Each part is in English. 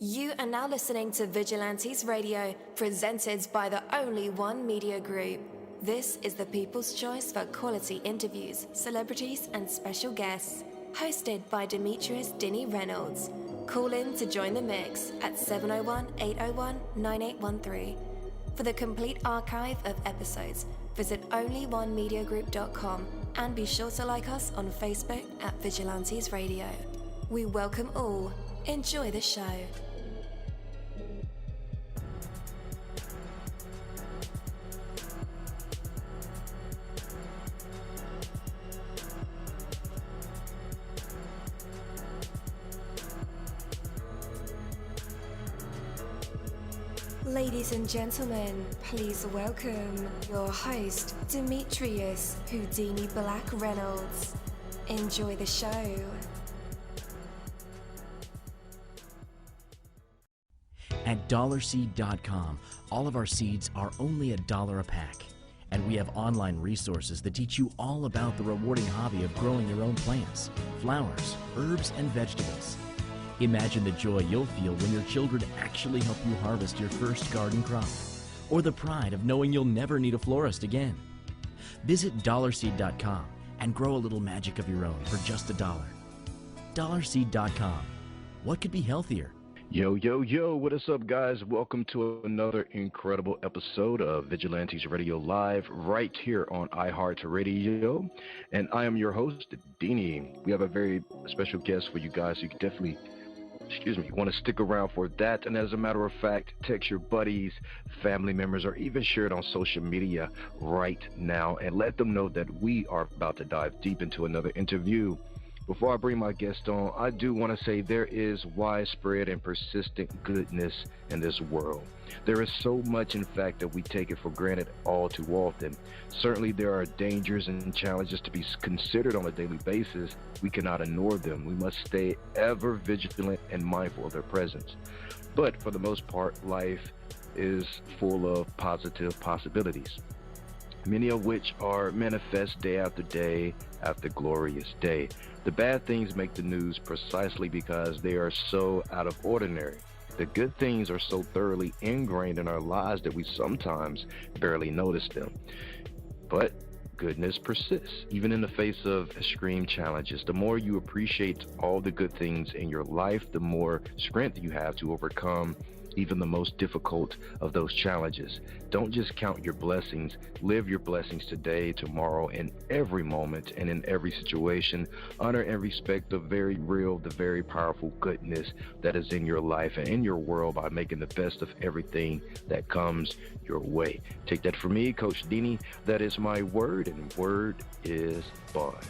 You are now listening to Vigilantes Radio, presented by the Only One Media Group. This is the people's choice for quality interviews, celebrities, and special guests. Hosted by Demetrius Dinny Reynolds. Call in to join the mix at 701-801-9813. For the complete archive of episodes, visit onlyonemediagroup.com and be sure to like us on Facebook at Vigilantes Radio. We welcome all. Enjoy the show. Ladies and gentlemen, please welcome your host, Demetrius Houdini Black Reynolds. Enjoy the show. At dollarseed.com, all of our seeds are only $1 a pack. And we have online resources that teach you all about the rewarding hobby of growing your own plants, flowers, herbs, and vegetables. Imagine the joy you'll feel when your children actually help you harvest your first garden crop, or the pride of knowing you'll never need a florist again. Visit dollarseed.com and grow a little magic of your own for just $1. Dollarseed.com. What could be healthier? Yo, yo, yo, what is up, guys? Welcome to another incredible episode of Vigilantes Radio Live right here on iHeartRadio. And I am your host, Dini. We have a very special guest for you guys. You can definitely want to stick around for that. And as a matter of fact, text your buddies, family members, or even share it on social media right now and let them know that we are about to dive deep into another interview. Before I bring my guest on, I do want to say there is widespread and persistent goodness in this world. There is so much, in fact, that we take it for granted all too often. Certainly there are dangers and challenges to be considered on a daily basis. We cannot ignore them. We must stay ever vigilant and mindful of their presence. But for the most part, life is full of positive possibilities, many of which are manifest day after day after glorious day. The bad things make the news precisely because they are so out of ordinary. The good things are so thoroughly ingrained in our lives that we sometimes barely notice them. But goodness persists, even in the face of extreme challenges. The more you appreciate all the good things in your life, the more strength you have to overcome even the most difficult of those challenges. Don't just count your blessings. Live your blessings today, tomorrow, in every moment and in every situation. Honor and respect the very real, the very powerful goodness that is in your life and in your world by making the best of everything that comes your way. Take that from me, Coach Dini. That is my word, and word is bond.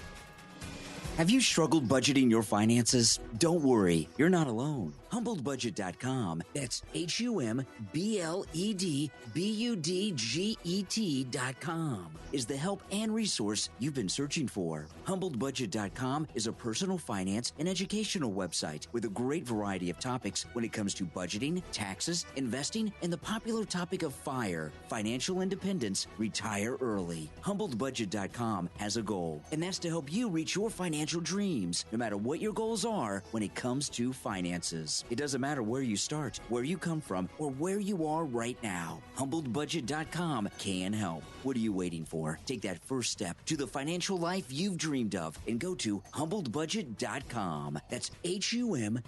Have you struggled budgeting your finances? Don't worry, you're not alone. HumbledBudget.com, that's HumbledBudget.com, is the help and resource you've been searching for. HumbledBudget.com is a personal finance and educational website with a great variety of topics when it comes to budgeting, taxes, investing, and the popular topic of FIRE, financial independence, retire early. HumbledBudget.com has a goal, and that's to help you reach your financial dreams, no matter what your goals are when it comes to finances. It doesn't matter where you start, where you come from, or where you are right now. HumbledBudget.com can help. What are you waiting for? Take that first step to the financial life you've dreamed of and go to HumbledBudget.com. That's HumbledBudget.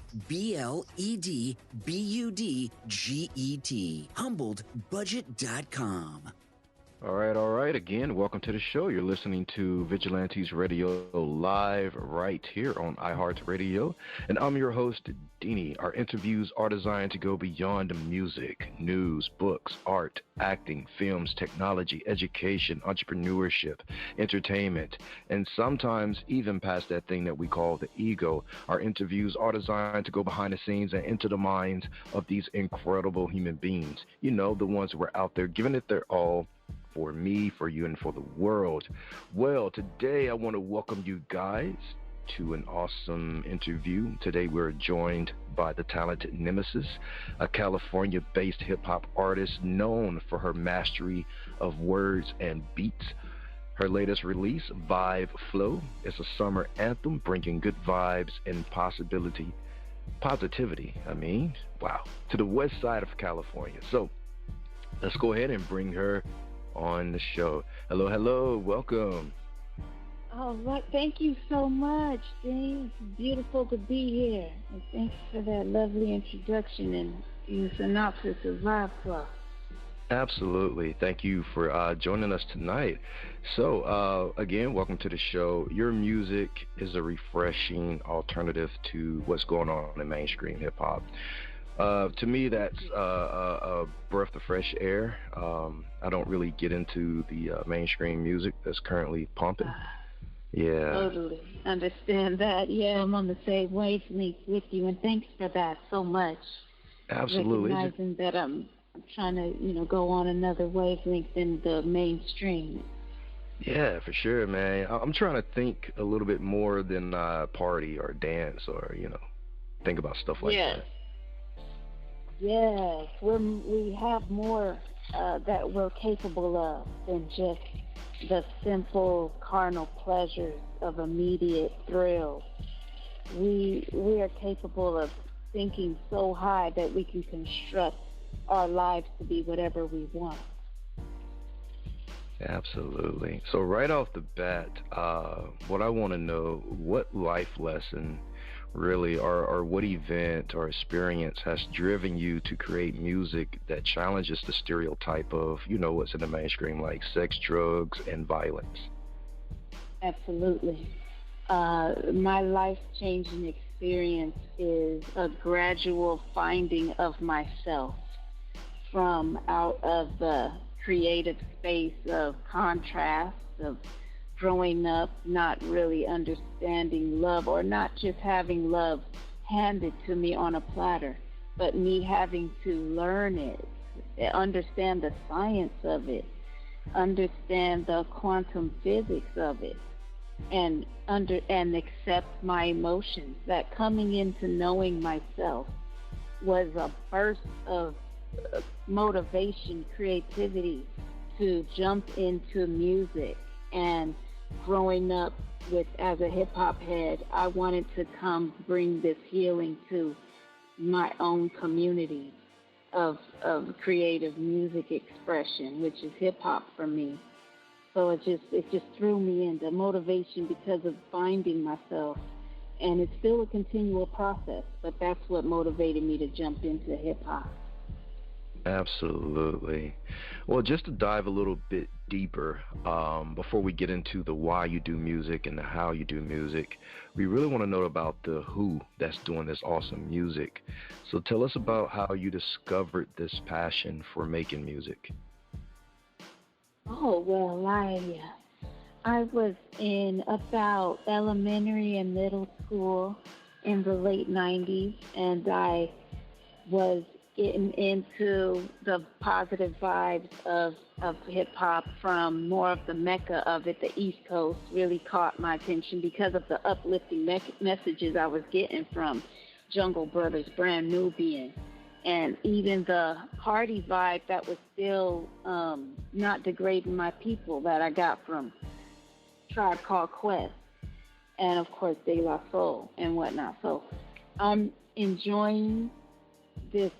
HumbledBudget.com. All right. Again, welcome to the show. You're listening to Vigilantes Radio Live right here on iHeartRadio. And I'm your host, Dini. Our interviews are designed to go beyond music, news, books, art, acting, films, technology, education, entrepreneurship, entertainment, and sometimes even past that thing that we call the ego. Our interviews are designed to go behind the scenes and into the minds of these incredible human beings. You know, the ones who are out there giving it their all for me, for you, and for the world. Well, today I want to welcome you guys to an awesome interview. Today we're joined by the talented Nemesis, a California-based hip-hop artist known for her mastery of words and beats. Her latest release, Vibe Flow, is a summer anthem bringing good vibes and possibility positivity. Wow, to the west side of California. So let's go ahead and bring her on the show. Hello, hello, welcome. All right, thank you so much, Dean. It's beautiful to be here. And thanks for that lovely introduction and your synopsis of Vibe Flow. Absolutely. Thank you for joining us tonight. So, again, welcome to the show. Your music is a refreshing alternative to what's going on in mainstream hip-hop. To me, that's a breath of fresh air. I don't really get into the mainstream music that's currently pumping. Yeah. Totally understand that. Yeah, I'm on the same wavelength with you, and thanks for that so much. Absolutely. Recognizing that I'm trying to, go on another wavelength in the mainstream. Yeah, for sure, man. I'm trying to think a little bit more than party or dance or, think about stuff like that. Yes, we have more that we're capable of than just the simple carnal pleasures of immediate thrill. We are capable of thinking so high that we can construct our lives to be whatever we want. Absolutely. So right off the bat, what I want to know, what life lesson really, or what event or experience has driven you to create music that challenges the stereotype of, what's in the mainstream, like sex, drugs, and violence? Absolutely. My life-changing experience is a gradual finding of myself from out of the creative space of contrast, of growing up not really understanding love, or not just having love handed to me on a platter, but me having to learn it, understand the science of it, understand the quantum physics of it, and accept my emotions. That coming into knowing myself was a burst of motivation, creativity to jump into music. And growing up as a hip-hop head, I wanted to come bring this healing to my own community of creative music expression, which is hip-hop for me. So it just threw me into motivation because of finding myself. And it's still a continual process, but that's what motivated me to jump into hip-hop. Absolutely. Well, just to dive a little bit deeper, before we get into the why you do music and the how you do music, we really want to know about the who that's doing this awesome music. So tell us about how you discovered this passion for making music. Oh, well, I was in about elementary and middle school in the late 90s, and I was getting into the positive vibes of hip-hop from more of the mecca of it. The East Coast really caught my attention because of the uplifting messages I was getting from Jungle Brothers, Brand Nubian, and even the party vibe that was still not degrading my people that I got from Tribe Called Quest, and of course De La Soul and whatnot. So I'm enjoying this,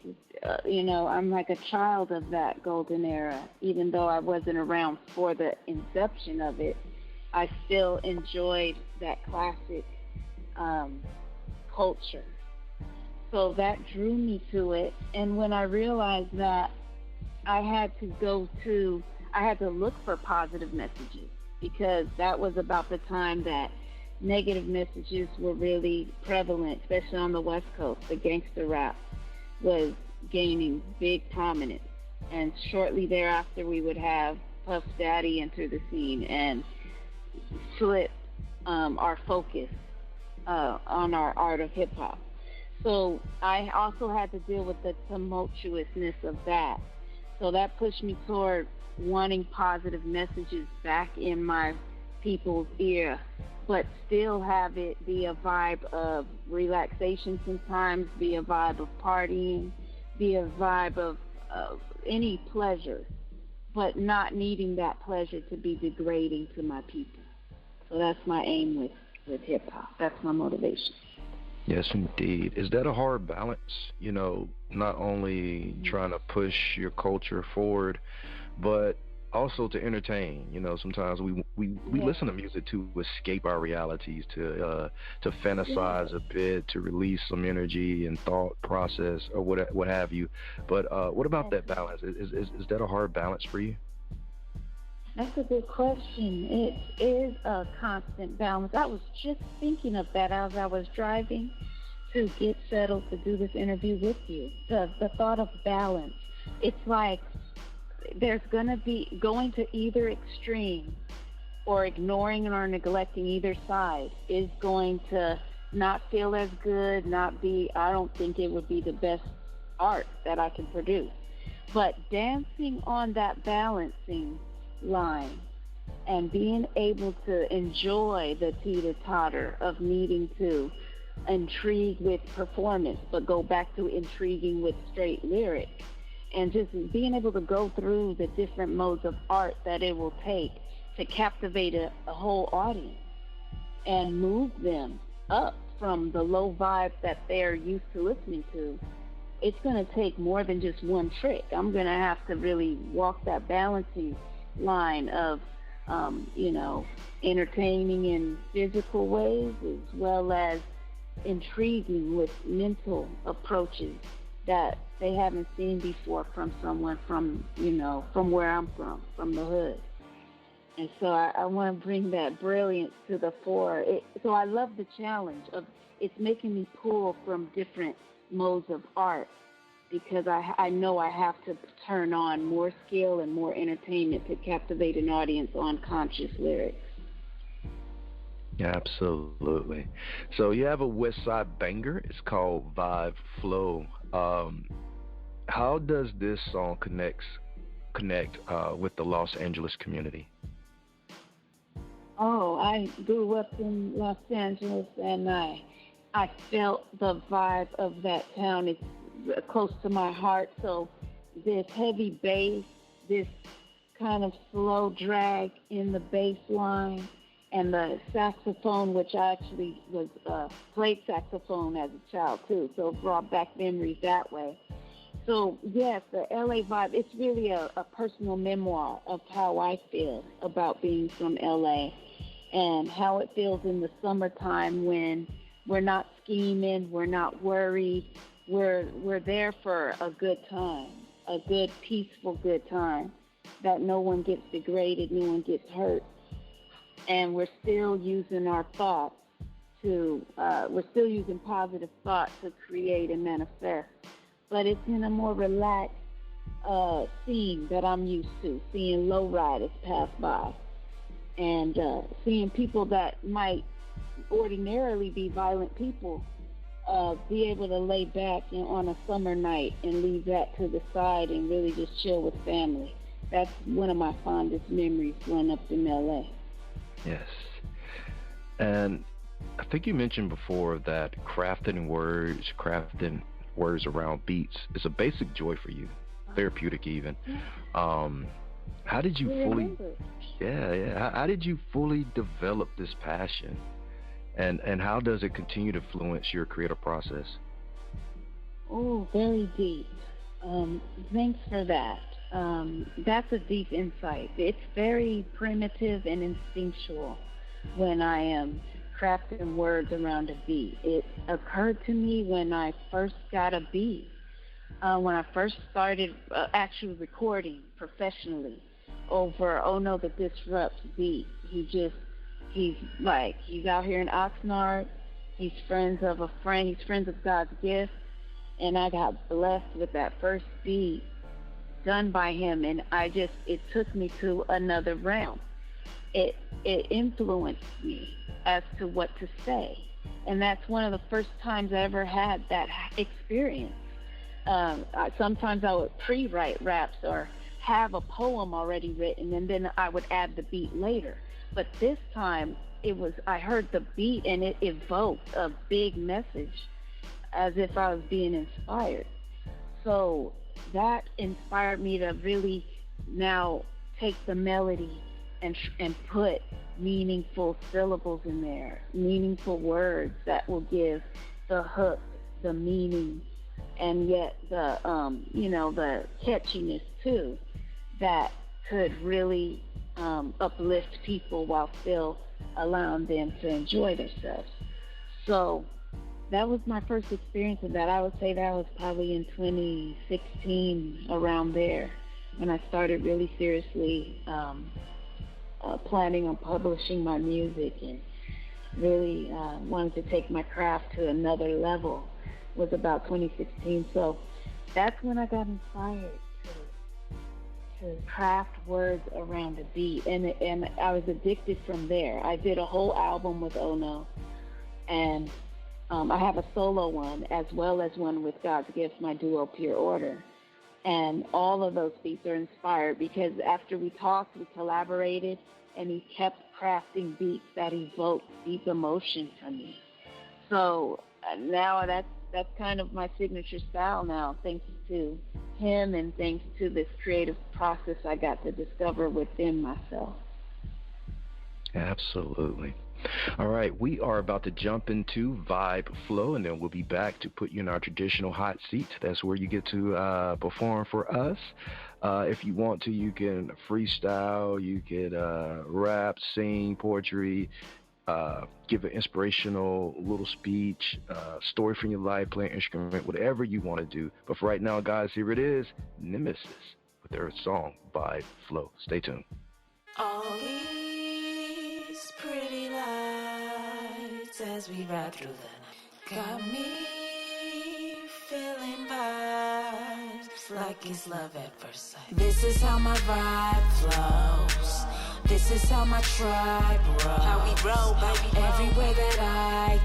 I'm like a child of that golden era. Even though I wasn't around for the inception of it, I still enjoyed that classic culture. So that drew me to it. And when I realized that I had to look for positive messages, because that was about the time that negative messages were really prevalent, especially on the West Coast. The gangster rap was gaining big prominence. And shortly thereafter, we would have Puff Daddy enter the scene and flip our focus on our art of hip-hop. So I also had to deal with the tumultuousness of that. So that pushed me toward wanting positive messages back in my people's ear, but still have it be a vibe of relaxation sometimes, be a vibe of partying, be a vibe of any pleasure, but not needing that pleasure to be degrading to my people. So that's my aim with hip-hop. That's my motivation. Yes, indeed. Is that a hard balance? Not only trying to push your culture forward, but also to entertain. Sometimes we listen to music to escape our realities, to fantasize a bit, to release some energy and thought process or what have you. But what about that balance? Is that a hard balance for you? That's a good question. It is a constant balance. I was just thinking of that as I was driving to get settled to do this interview with you. The thought of balance. It's like there's going to be going to either extreme, or ignoring or neglecting either side is going to not feel as good, I don't think it would be the best art that I can produce. But dancing on that balancing line and being able to enjoy the teeter-totter of needing to intrigue with performance, but go back to intriguing with straight lyric, and just being able to go through the different modes of art that it will take to captivate a whole audience and move them up from the low vibes that they're used to listening to. It's going to take more than just one trick. I'm going to have to really walk that balancing line of, entertaining in physical ways as well as intriguing with mental approaches that they haven't seen before from someone from where I'm from the hood. And so I want to bring that brilliance to the fore. So I love the challenge of it's making me pull from different modes of art, because I know I have to turn on more skill and more entertainment to captivate an audience on conscious lyrics. Yeah, absolutely. So you have a Westside banger. It's called Vibe Flow. How does this song connect with the Los Angeles community? Oh, I grew up in Los Angeles, and I felt the vibe of that town. It's close to my heart. So this heavy bass, this kind of slow drag in the bass line, and the saxophone, which I actually was played saxophone as a child too, so it brought back memories that way. So yes, the LA vibe, it's really a personal memoir of how I feel about being from LA and how it feels in the summertime when we're not scheming, we're not worried, we're there for a good time, a good, peaceful, good time, that no one gets degraded, no one gets hurt. And we're still using our thoughts we're still using positive thought to create and manifest. But it's in a more relaxed scene that I'm used to, seeing lowriders pass by and seeing people that might ordinarily be violent people be able to lay back on a summer night and leave that to the side and really just chill with family. That's one of my fondest memories growing up in LA. Yes. And I think you mentioned before that crafting words around beats is a basic joy for you, therapeutic even. How did you fully how did you fully develop this passion, and how does it continue to influence your creative process? Oh, very deep. Thanks for that. That's a deep insight. It's very primitive and instinctual when I am crafting words around a beat. It occurred to me when I first got a beat, when I first started actually recording professionally over Oh No, the Disrupt's beat. He's out here in Oxnard. He's friends of a friend. He's friends of God's gift. And I got blessed with that first beat done by him, and it took me to another realm. It influenced me as to what to say, and that's one of the first times I ever had that experience. Sometimes I would pre-write raps or have a poem already written, and then I would add the beat later. But this time, I heard the beat, and it evoked a big message, as if I was being inspired. So that inspired me to really now take the melody and put meaningful syllables in there, meaningful words that will give the hook, the meaning, and yet the the catchiness too, that could really uplift people while still allowing them to enjoy themselves. So that was my first experience of that. I would say that was probably in 2016, around there, when I started really seriously planning on publishing my music and really wanted to take my craft to another level. Was about 2016. So that's when I got inspired to craft words around a beat, and I was addicted from there. I did a whole album with Ono, and I have a solo one as well as one with God's Gift, my duo Pure Order. And all of those beats are inspired because after we talked, we collaborated, and he kept crafting beats that evoked deep emotion from me. So now that's kind of my signature style now, thanks to him and thanks to this creative process I got to discover within myself. Absolutely. All right, we are about to jump into Vibe Flow, and then we'll be back to put you in our traditional hot seat. That's where you get to perform for us. If you want to, you can freestyle, you can rap, sing, poetry, give an inspirational little speech, story from your life, play an instrument, whatever you want to do. But for right now, guys, here it is, Nemesis with their song Vibe Flow. Stay tuned. All these pretty lights as we ride through the night got me feeling vibes like it's love at first sight. This is how my vibe flows. This is how my tribe rolls. How we roll, baby. Everywhere that I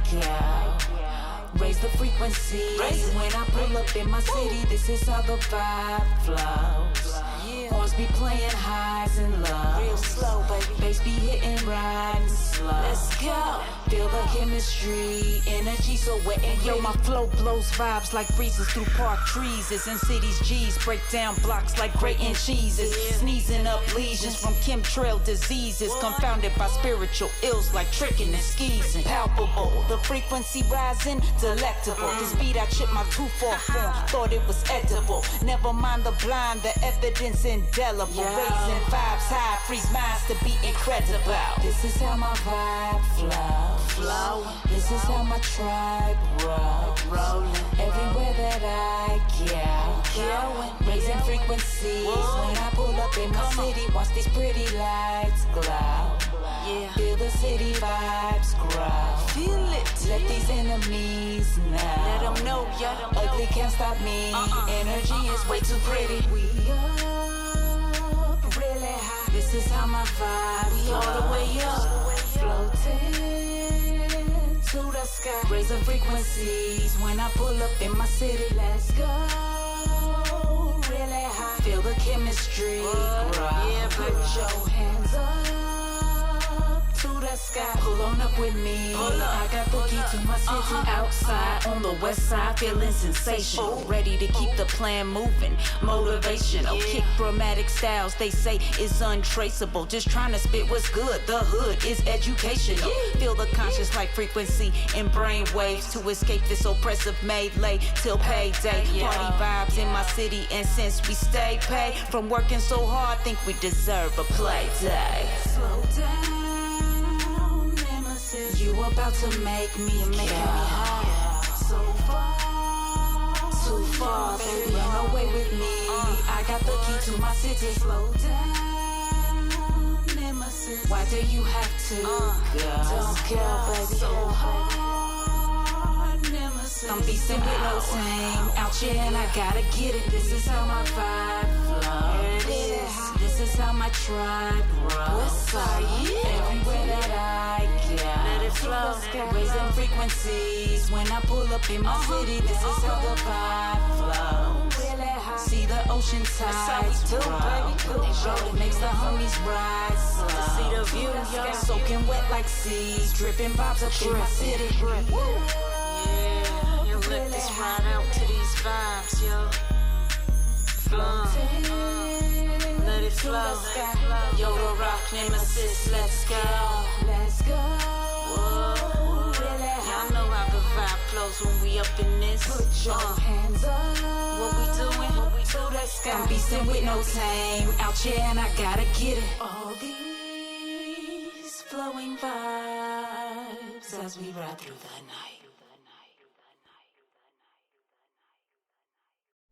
go, raise the frequency. When I pull up in my city, this is how the vibe flows. Horns be playing highs and lows. Real slow, baby. Bass be hitting right and slow. Let's go. Feel the chemistry, energy so wet and yo, my flow blows vibes like breezes through park trees. In cities, G's break down blocks like grating cheeses. Sneezing up lesions from chemtrail diseases, confounded by spiritual ills like tricking and skeezing. Palpable, the frequency rising, delectable. The speed I chip my tooth off on, thought it was edible. Never mind the blind, the evidence indelible. Raising vibes high, freeze minds to be incredible. This is how my vibe flows. This is how my tribe rolling. Everywhere that I go, raising frequencies. When I pull up in my city, watch these pretty lights glow. Feel the city vibes grow. Feel it. Let these enemies know. Let them know, ugly can't stop me. Energy is way too pretty. We up really high. This is how my vibe. We all the way up, floating to the sky, raising frequencies. When I pull up in my city, let's go really high. Feel the chemistry grow. Put your hands up to the sky. Pull on up with me. I got the key to my city. Outside on the west side, feeling sensational. Ready to keep the plan moving. Motivational. Kick dramatic styles, they say is untraceable. Just trying to spit what's good. The hood is educational. Feel the conscious like frequency in brain waves to escape this oppressive melee till payday. Party vibes in my city, and since we stay paid from working so hard, think we deserve a play day. Slow down, Nemesis. You about to make me high. So far, too far, baby. Run away with me. I got the key to my city. Slow down, Nemesis. Why do you have to go? Don't go, baby. So hard, Nemesis. I'm beastin' with no tame. Out here and I gotta get it. This is how my vibe flows. This is how my tribe rolls. Westside, everywhere that I go, let it flow. Raising frequencies. When I pull up in my city, this is how the vibe flows. See the ocean tides roll. Makes the homies rise slow. See the view, soaking wet like seas. Dripping vibes up in my city. Yeah, you let this ride out to these vibes, yo. Let it flow. Yo, the rock Nemesis, let's go. Let's go. Whoa. Really, I know how the 5 flows when we up in this. Put your hands up. What we doing? What we do that sky. I'm beastin' with no tame. Out here and I gotta get it. All these flowing vibes as we ride through the night.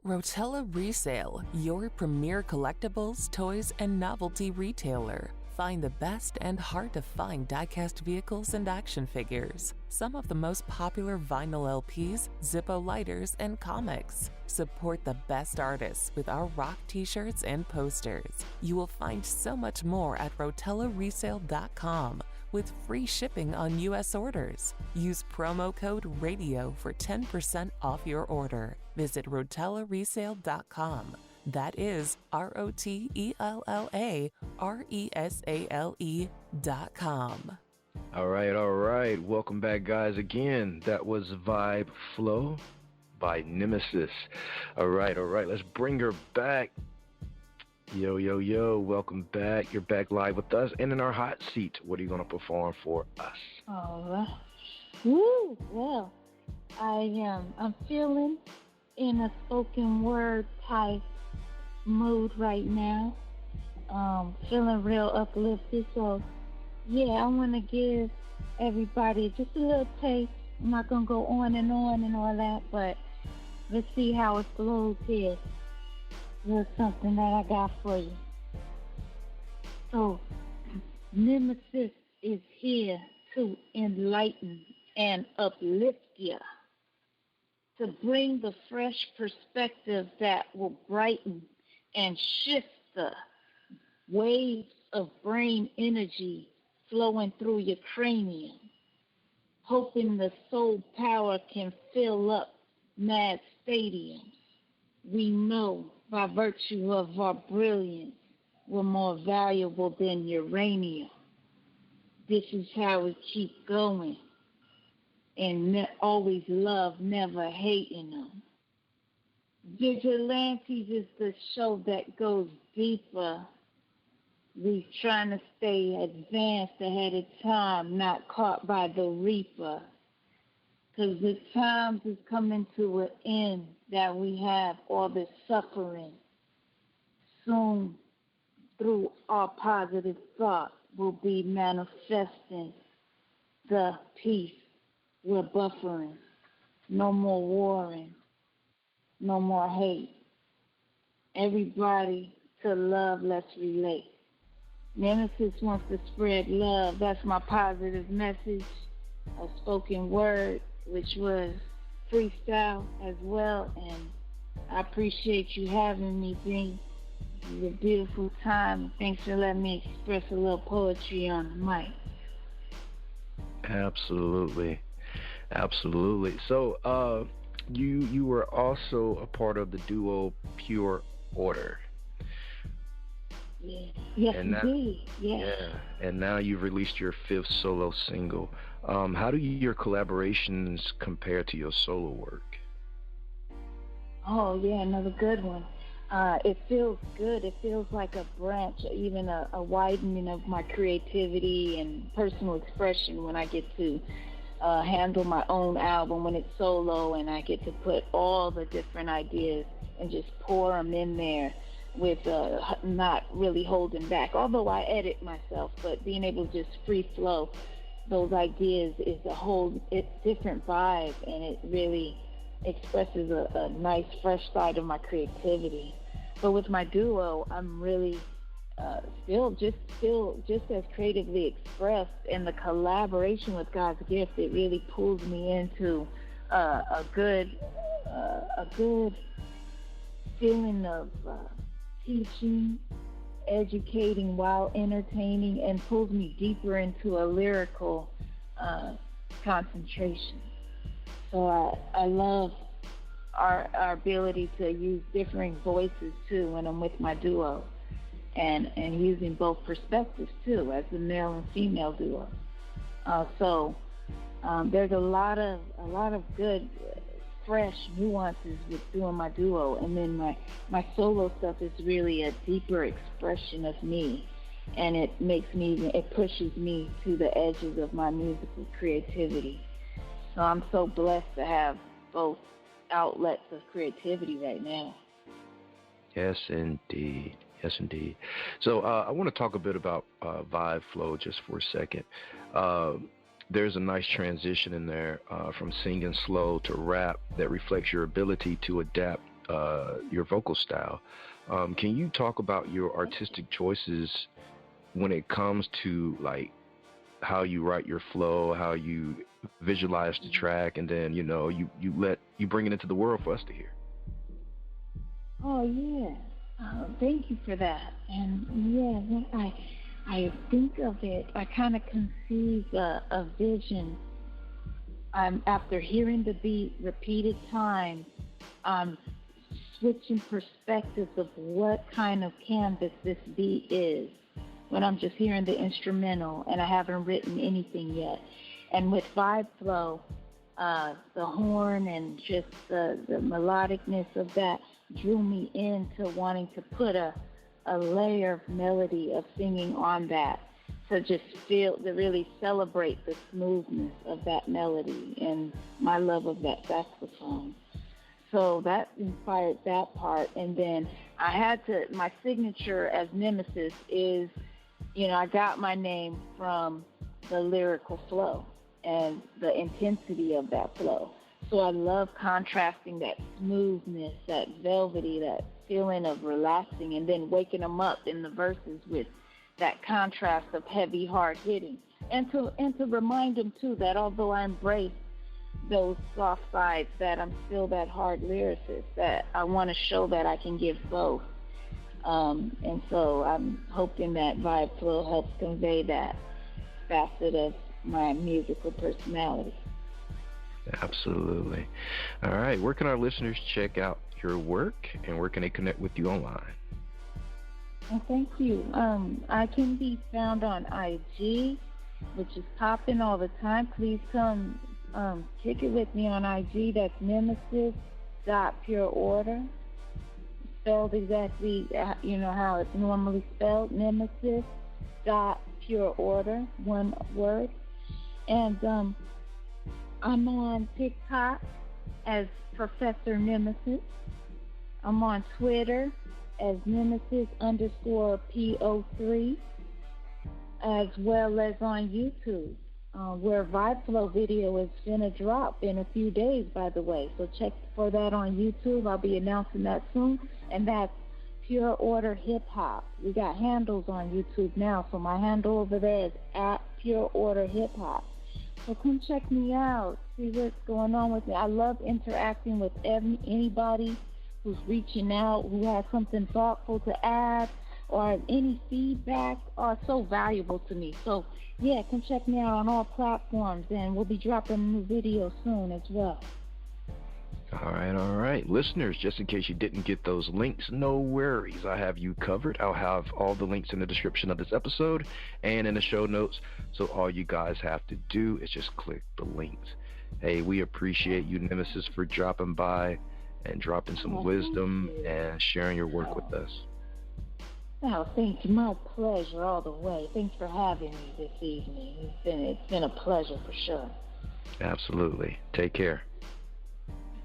Rotella Resale, your premier collectibles, toys, and novelty retailer. Find the best and hard-to-find die-cast vehicles and action figures, some of the most popular vinyl LPs, Zippo lighters, and comics. Support the best artists with our rock t-shirts and posters. You will find so much more at rotellaresale.com with free shipping on U.S. orders. Use promo code RADIO for 10% off your order. Visit rotellaresale.com. That is ROTELLARESALE.com. All right. Welcome back, guys. Again, that was Vibe Flow by Nemesis. All right. Let's bring her back. Yo. Welcome back. You're back live with us and in our hot seat. What are you going to perform for us? All right. Woo! Well, I'm feeling in a spoken word type mood right now. Feeling real uplifted. So, yeah, I want to give everybody just a little taste. I'm not going to go on and all that, but let's see how it flows here. Here's something that I got for you. So, Nemesis is here to enlighten and uplift you, to bring the fresh perspective that will brighten and shift the waves of brain energy flowing through your cranium, hoping the soul power can fill up mad stadiums. We know by virtue of our brilliance, we're more valuable than uranium. This is how we keep going, and always love, never hating them. Vigilantes is the show that goes deeper. We trying to stay advanced ahead of time, not caught by the reaper. Because the times is coming to an end that we have all this suffering. Soon, through our positive thoughts, we'll be manifesting the peace we're buffering. No more warring. No more hate. Everybody to love, let's relate. Nemesis wants to spread love. That's my positive message. A spoken word, which was freestyle as well. And I appreciate you having me, Dean. It was a beautiful time. Thanks for letting me express a little poetry on the mic. Absolutely. So, you were also a part of the duo Pure Order. Yeah. Yes, indeed. Yeah. And now you've released your 5th solo single. How do your collaborations compare to your solo work? Oh, yeah, another good one. It feels good. It feels like a branch, even a widening of my creativity and personal expression when I get to handle my own album when it's solo, and I get to put all the different ideas and just pour them in there with not really holding back. Although I edit myself, but being able to just free flow those ideas is it's different vibe, and it really expresses a nice fresh side of my creativity. But with my duo, I'm really still just as creatively expressed, and the collaboration with God's gift, it really pulls me into a good feeling of teaching, educating while entertaining, and pulls me deeper into a lyrical concentration. So I love our ability to use differing voices too when I'm with my duo, and using both perspectives too as the male and female duo. So there's a lot of good fresh nuances with doing my duo, and then my solo stuff is really a deeper expression of me, and it pushes me to the edges of my musical creativity. So I'm so blessed to have both outlets of creativity right now. Yes, indeed. Yes, indeed. So I want to talk a bit about Vibe Flow just for a second. There's a nice transition in there from singing slow to rap that reflects your ability to adapt your vocal style. Can you talk about your artistic choices when it comes to like how you write your flow, how you visualize the track, and then you bring it into the world for us to hear? Oh yeah, thank you for that. And yeah, when I think of it, I kind of conceive a vision. After hearing the beat repeated times, I'm switching perspectives of what kind of canvas this beat is when I'm just hearing the instrumental and I haven't written anything yet. And with Vibe Flow, the horn and just the melodicness of that drew me into wanting to put a layer of melody of singing on that, to just feel, to really celebrate the smoothness of that melody and my love of that saxophone. So that inspired that part. And then I had to, my signature as Nemesis is, I got my name from the lyrical flow and the intensity of that flow. So I love contrasting that smoothness, that velvety, that feeling of relaxing, and then waking them up in the verses with that contrast of heavy, hard hitting. And to remind them, too, that although I embrace those soft sides, that I'm still that hard lyricist, that I want to show that I can give both. And so I'm hoping that Vibe Flow helps convey that facet of my musical personality. Absolutely. All right. Where can our listeners check out your work, and where can they connect with you online? Well, thank you. I can be found on IG, which is popping all the time. Please come kick it with me on IG. That's nemesis.pureorder. Spelled exactly, how it's normally spelled. Nemesis.pureorder, one word. And I'm on TikTok as Professor Nemesis. I'm on Twitter as Nemesis_PO3, as well as on YouTube, where Vibe Flow video is gonna drop in a few days, by the way. So check for that on YouTube. I'll be announcing that soon. And that's Pure Order Hip Hop. We got handles on YouTube now, so my handle over there is at Pure Order Hip Hop. So come check me out, see what's going on with me. I love interacting with anybody who's reaching out, who has something thoughtful to add, or any feedback are so valuable to me. So yeah, come check me out on all platforms, and we'll be dropping a new video soon as well. All right. Listeners, just in case you didn't get those links, no worries. I have you covered. I'll have all the links in the description of this episode and in the show notes. So all you guys have to do is just click the links. Hey, we appreciate you, Nemesis, for dropping by and dropping some wisdom and sharing your work with us. Oh, thank you. My pleasure all the way. Thanks for having me this evening. It's been a pleasure for sure. Absolutely. Take care.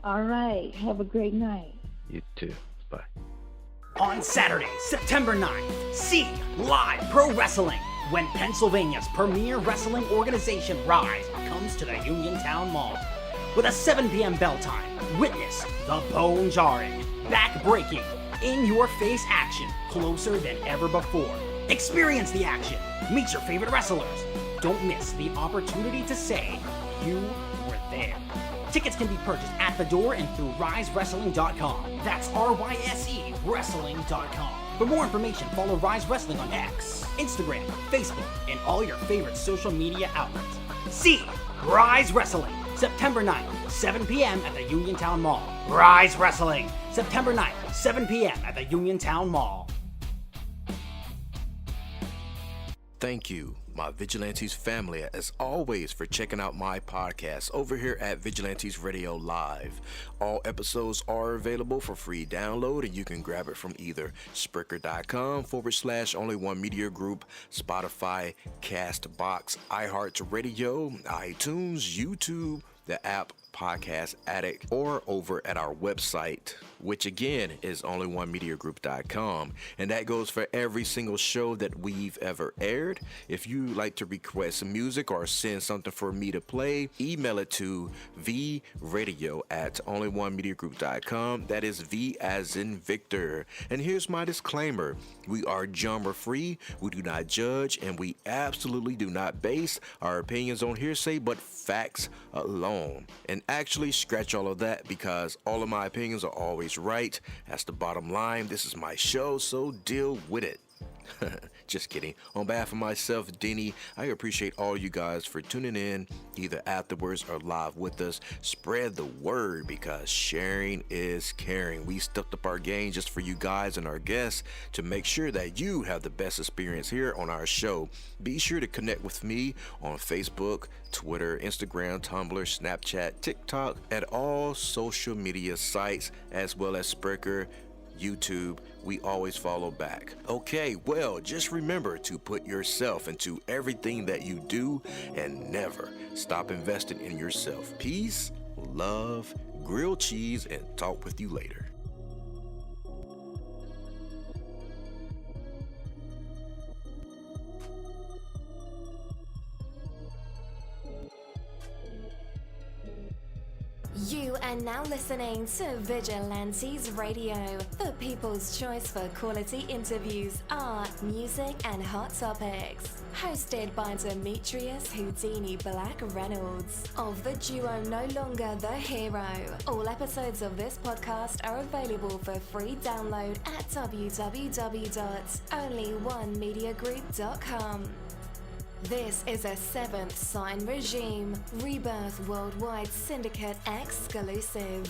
All right. Have a great night. You too. Bye. On Saturday, September 9th, see live pro wrestling when Pennsylvania's premier wrestling organization, Rise, comes to the Uniontown Mall. With a 7 p.m. bell time, witness the bone-jarring, back-breaking, in-your-face action closer than ever before. Experience the action. Meet your favorite wrestlers. Don't miss the opportunity to say you were there. Tickets can be purchased at the door and through risewrestling.com. That's RYSE wrestling.com. For more information, follow Rise Wrestling on X, Instagram, Facebook, and all your favorite social media outlets. See Rise Wrestling, September 9th, 7 p.m. at the Uniontown Mall. Rise Wrestling, September 9th, 7 p.m. at the Uniontown Mall. Thank you, my Vigilantes family, as always, for checking out my podcast over here at Vigilantes Radio Live. All episodes are available for free download, and you can grab it from either Spreaker.com/only1media group, Spotify, Castbox, iHeartRadio, iTunes, YouTube, the app Podcast Addict, or over at our website, which again is onlyonemediagroup.com, and that goes for every single show that we've ever aired. If you like to request music or send something for me to play, email it to vradio@onlyonemediagroup.com. That is V as in Victor. And here's my disclaimer: we are genre free, we do not judge, and we absolutely do not base our opinions on hearsay but facts alone. And actually, scratch all of that, because all of my opinions are always right. That's the bottom line. This is my show, so deal with it. Just kidding. On behalf of myself, Denny, I appreciate all you guys for tuning in, either afterwards or live with us. Spread the word, because sharing is caring. We stepped up our game just for you guys and our guests to make sure that you have the best experience here on our show. Be sure to connect with me on Facebook, Twitter, Instagram, Tumblr, Snapchat, TikTok, at all social media sites, as well as Spreaker, YouTube. We always follow back. Okay, well, just remember to put yourself into everything that you do and never stop investing in yourself. Peace, love, grilled cheese, and talk with you later. You are now listening to Vigilantes Radio, the people's choice for quality interviews, art, music, and hot topics. Hosted by Demetrius Houdini Black Reynolds, of the duo No Longer the Hero. All episodes of this podcast are available for free download at www.onlyonemediagroup.com. This is a Seventh Sign Regime Rebirth Worldwide Syndicate exclusive.